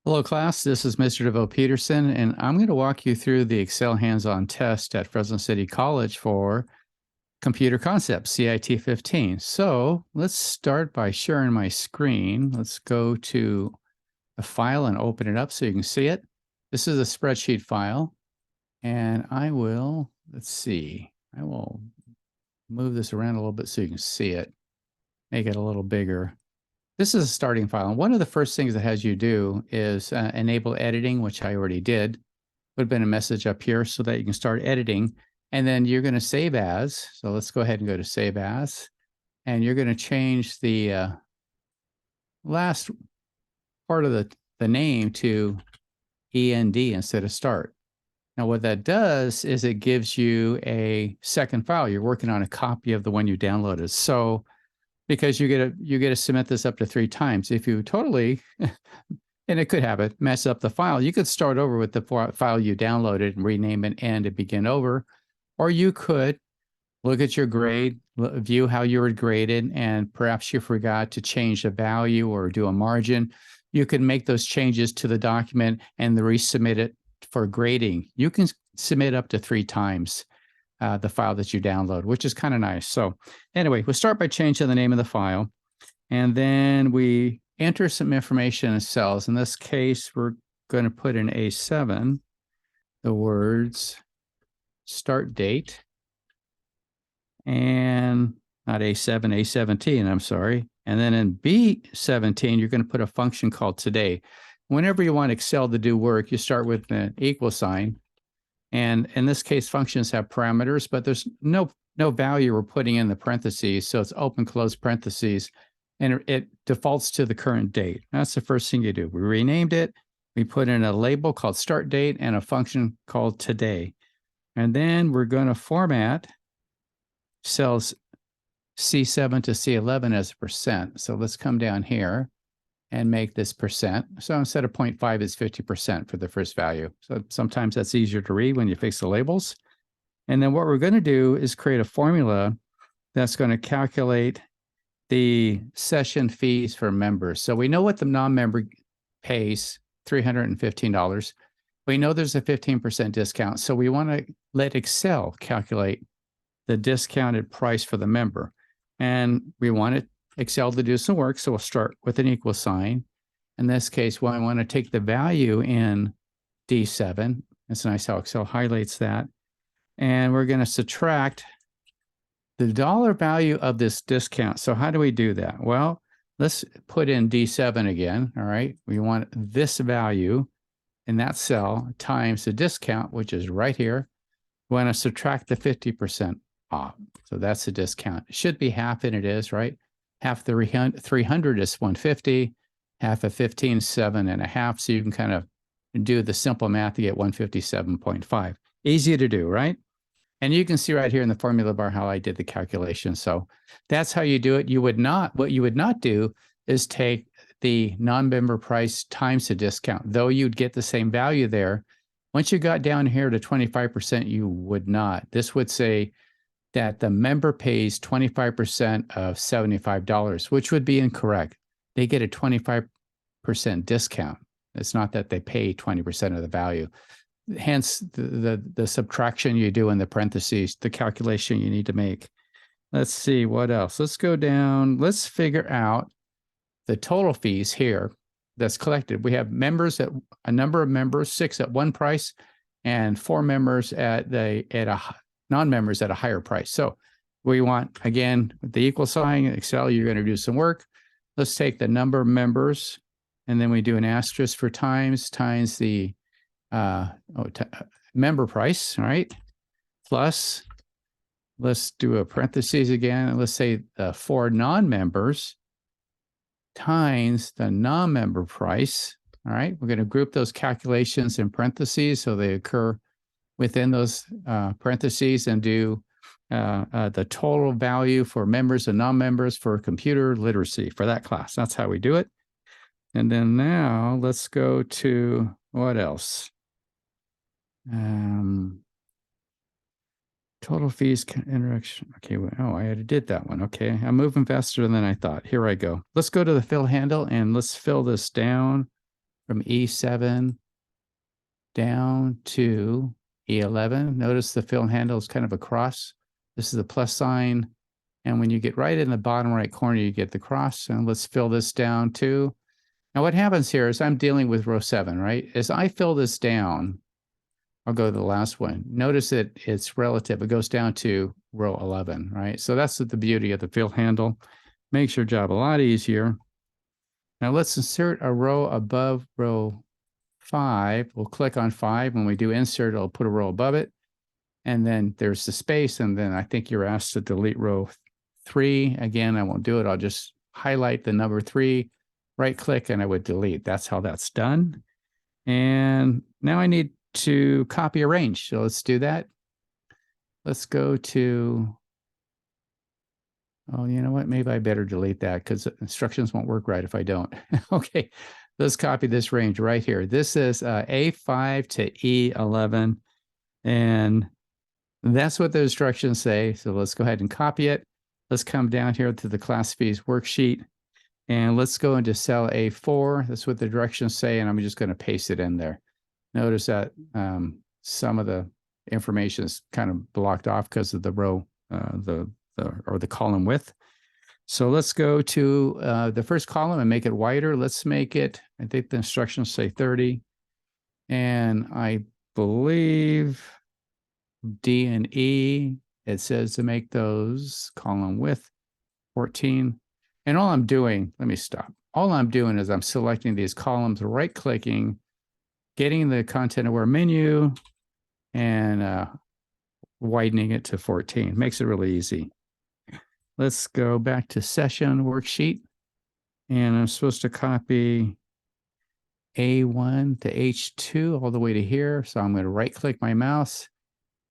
Hello, class. This is Mr. DeVoe-Peterson, and I'm going to walk you through the Excel hands-on test at Fresno City College for Computer Concepts, CIT 15. So let's start by sharing my screen. Let's go to a file and open it up so you can see it. This is a spreadsheet file, and I will move this around a little bit so you can see it, make it a little bigger. This is a starting file. And one of the first things it has you do is enable editing, which I already did. Would have been a message up here so that you can start editing. And then you're going to save as. So let's go ahead and go to save as. And you're going to change the last part of the name to END instead of start. Now, what that does is it gives you a second file. You're working on a copy of the one you downloaded. So because you get to submit this up to 3 times. If you totally, and it could happen, mess up the file, you could start over with the file you downloaded and rename it and to begin over. Or you could look at your grade, view how you were graded, and perhaps you forgot to change the value or do a margin. You can make those changes to the document and resubmit it for grading. You can submit up to 3 times. The file that you download, which is kind of nice. So anyway, we'll start by changing the name of the file, and then we enter some information in cells. In this case, we're going to put in A7 the words start date, and not A7, A17, I'm sorry. And then in B17, you're going to put a function called today. Whenever you want Excel to do work, you start with an equal sign. And in this case, functions have parameters, but there's no value we're putting in the parentheses. So it's open, close parentheses, and it defaults to the current date. That's the first thing you do. We renamed it. We put in a label called start date and a function called today. And then we're going to format cells C7 to C11 as a percent. So let's come down here and make this percent. So instead of 0.5, it's 50% for the first value. So sometimes that's easier to read when you fix the labels. And then what we're going to do is create a formula that's going to calculate the session fees for members. So we know what the non-member pays, $315. We know there's a 15% discount. So we want to let Excel calculate the discounted price for the member. And we want it Excel to do some work, so we'll start with an equal sign. In this case, I want to take the value in D7. It's nice how Excel highlights that. And we're going to subtract the dollar value of this discount. So how do we do that? Well, let's put in D7 again, all right? We want this value in that cell times the discount, which is right here. We want to subtract the 50% off. So that's the discount. It should be half, and it is, right? Half the 300 is 150, half of 15 is 7.5. So you can kind of do the simple math to get 157.5. Easy to do, right? And you can see right here in the formula bar how I did the calculation. So that's how you do it. What you would not do is take the non-member price times the discount, though you'd get the same value there. Once you got down here to 25%, you would not. This would say that the member pays 25% of $75, which would be incorrect. They get a 25% discount. It's not that they pay 20% of the value. Hence, the subtraction you do in the parentheses, the calculation you need to make. Let's see what else. Let's go down. Let's figure out the total fees here that's collected. We have members at a number of members, 6 at one price, and 4 members at non-members at a higher price. So we want, again, with the equal sign, Excel, you're going to do some work. Let's take the number of members, and then we do an asterisk for times the member price, all right? Plus, let's do a parentheses again, and let's say the 4 non-members times the non-member price, all right? We're going to group those calculations in parentheses so they occur within those parentheses and do the total value for members and non-members for computer literacy for that class. That's how we do it. And then now let's go to what else? Total fees interaction. Okay. Oh, I already did that one. Okay. I'm moving faster than I thought. Here I go. Let's go to the fill handle and let's fill this down. from E7 down to E11. Notice the fill handle is kind of a cross. This is the plus sign. And when you get right in the bottom right corner, you get the cross. And let's fill this down too. Now what happens here is I'm dealing with row 7, right? As I fill this down, I'll go to the last one. Notice that it's relative. It goes down to row 11, right? So that's the beauty of the fill handle. Makes your job a lot easier. Now let's insert a row above row 5. We'll click on 5. When we do insert, it'll put a row above it. And then there's the space. And then I think you're asked to delete row 3. Again, I won't do it. I'll just highlight the number 3, right click, and I would delete. That's how that's done. And now I need to copy a range. So let's do that. Let's go to, oh, you know what? Maybe I better delete that because instructions won't work right if I don't. Okay, let's copy this range right here. This is A5 to E11. And that's what the instructions say. So let's go ahead and copy it. Let's come down here to the class fees worksheet. And let's go into cell A4. That's what the directions say. And I'm just going to paste it in there. Notice that some of the information is kind of blocked off because of the row, or the column width. So let's go to the first column and make it wider. Let's make it, I think the instructions say 30. And I believe D and E, it says to make those column width 14. And all I'm doing, let me stop. All I'm doing is I'm selecting these columns, right clicking, getting the content aware menu, and widening it to 14. Makes it really easy. Let's go back to session worksheet. And I'm supposed to copy A1 to H2 all the way to here. So I'm going to right click my mouse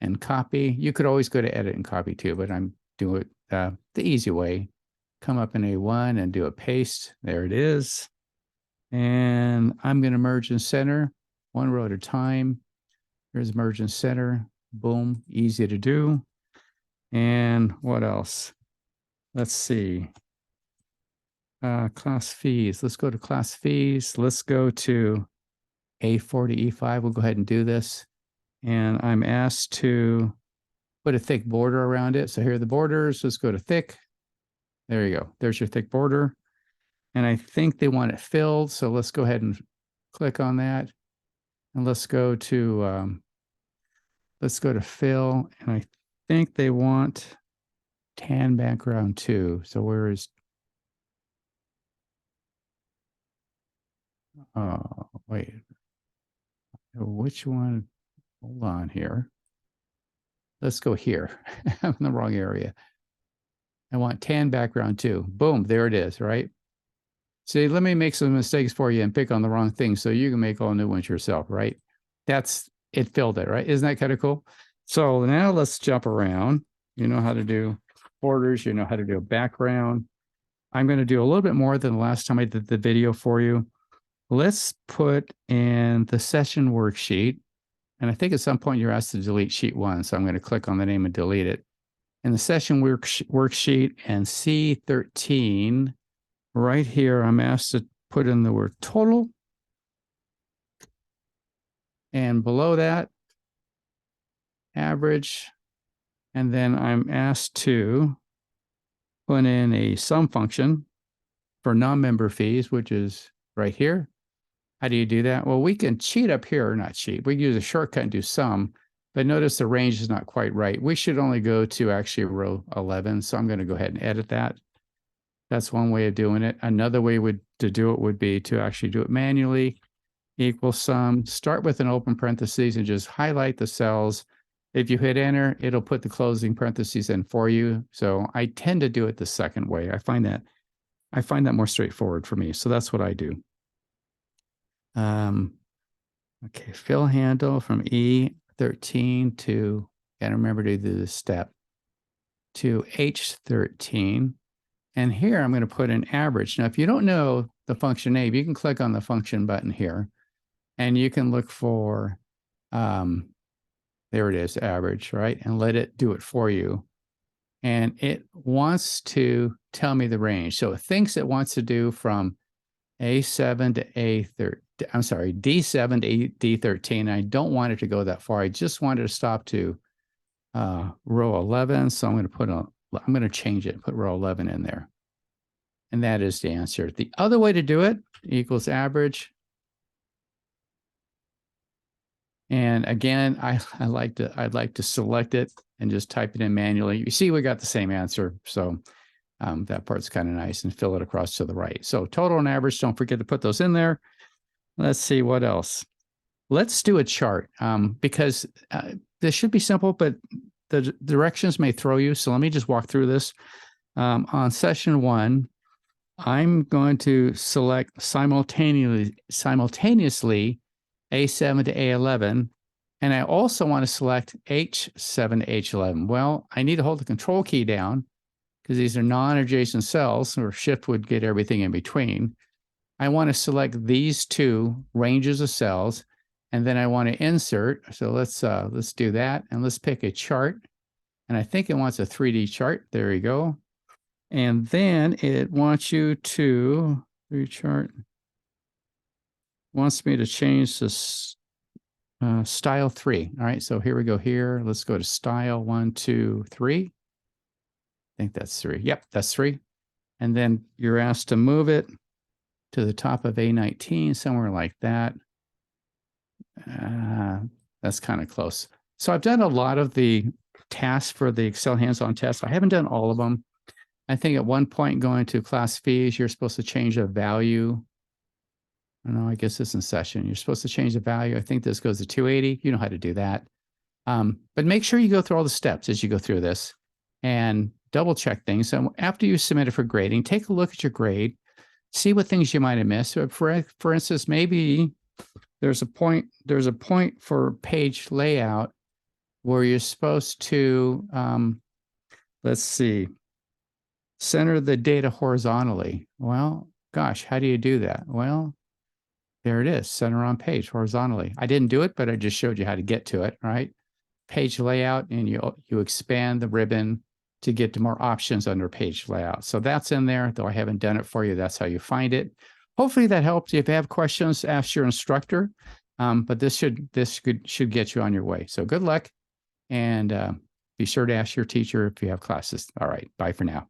and copy. You could always go to edit and copy too, but I'm doing it the easy way. Come up in A1 and do a paste. There it is. And I'm going to merge and center one row at a time. Here's merge and center. Boom, easy to do. And what else? Let's see. Class fees. Let's go to class fees. Let's go to A4 to E5. We'll go ahead and do this. And I'm asked to put a thick border around it. So here are the borders. Let's go to thick. There you go. There's your thick border. And I think they want it filled. So let's go ahead and click on that. And let's go to fill. And I think they want tan background too. So where is, wait, which one? Hold on here. Let's go here. I'm in the wrong area. I want tan background too. Boom, there it is, right? See, let me make some mistakes for you and pick on the wrong thing so you can make all new ones yourself, right? That's, it filled it, right? Isn't that kind of cool? So now let's jump around. You know how to do borders, you know how to do a background. I'm going to do a little bit more than the last time I did the video for you. Let's put in the session worksheet. And I think at some point you're asked to delete sheet 1. So I'm going to click on the name and delete it. In the session worksheet and C13, right here, I'm asked to put in the word total. And below that, average. And then I'm asked to put in a sum function for non-member fees, which is right here. How do you do that? Well, we can cheat up here, or not cheat. We can use a shortcut and do sum, but notice the range is not quite right. We should only go to actually row 11. So I'm going to go ahead and edit that. That's one way of doing it. Another way to do it would be to actually do it manually. Equal sum, start with an open parentheses and just highlight the cells. If you hit enter, it'll put the closing parentheses in for you. So I tend to do it the second way. I find that more straightforward for me. So that's what I do. Okay, fill handle from E13 to, gotta remember to do this step, to H13. And here I'm going to put an average. Now, if you don't know the function name, you can click on the function button here and you can look for, there it is, average, right? And let it do it for you. And it wants to tell me the range. So it thinks it wants to do from A7 to A13. I'm sorry, D7 to D13. I don't want it to go that far. I just wanted to stop to row 11. So I'm going to change it, put row 11 in there. And that is the answer. The other way to do it equals average. And again, I'd like to select it and just type it in manually. You see, we got the same answer. So that part's kind of nice, and fill it across to the right. So total and average, don't forget to put those in there. Let's see what else. Let's do a chart because this should be simple, but the directions may throw you. So let me just walk through this. On session 1, I'm going to select simultaneously A7 to A11, and I also want to select H7 to H11. Well, I need to hold the control key down because these are non-adjacent cells, or shift would get everything in between. I want to select these two ranges of cells, and then I want to insert. So let's do that, and let's pick a chart. And I think it wants a 3D chart. There you go. And then it wants you to rechart. Wants me to change this style 3. All right, so here we go here. Let's go to style 1, 2, 3. I think that's 3. Yep, that's 3. And then you're asked to move it to the top of A19, somewhere like that. That's kind of close. So I've done a lot of the tasks for the Excel hands-on test. I haven't done all of them. I think at one point going to class fees, you're supposed to change a value. I don't know, I guess it's in session. You're supposed to change the value. I think this goes to 280. You know how to do that. But make sure you go through all the steps as you go through this and double check things. So after you submit it for grading, take a look at your grade, see what things you might have missed. So for instance, maybe there's a point for page layout where you're supposed to, let's see, center the data horizontally. Well, gosh, how do you do that? Well, there it is, center on page horizontally. I didn't do it, but I just showed you how to get to it, right? Page layout, and you expand the ribbon to get to more options under page layout. So that's in there, though I haven't done it for you. That's how you find it. Hopefully that helps. If you have questions, ask your instructor. But this should get you on your way. So good luck, and be sure to ask your teacher if you have classes. All right, bye for now.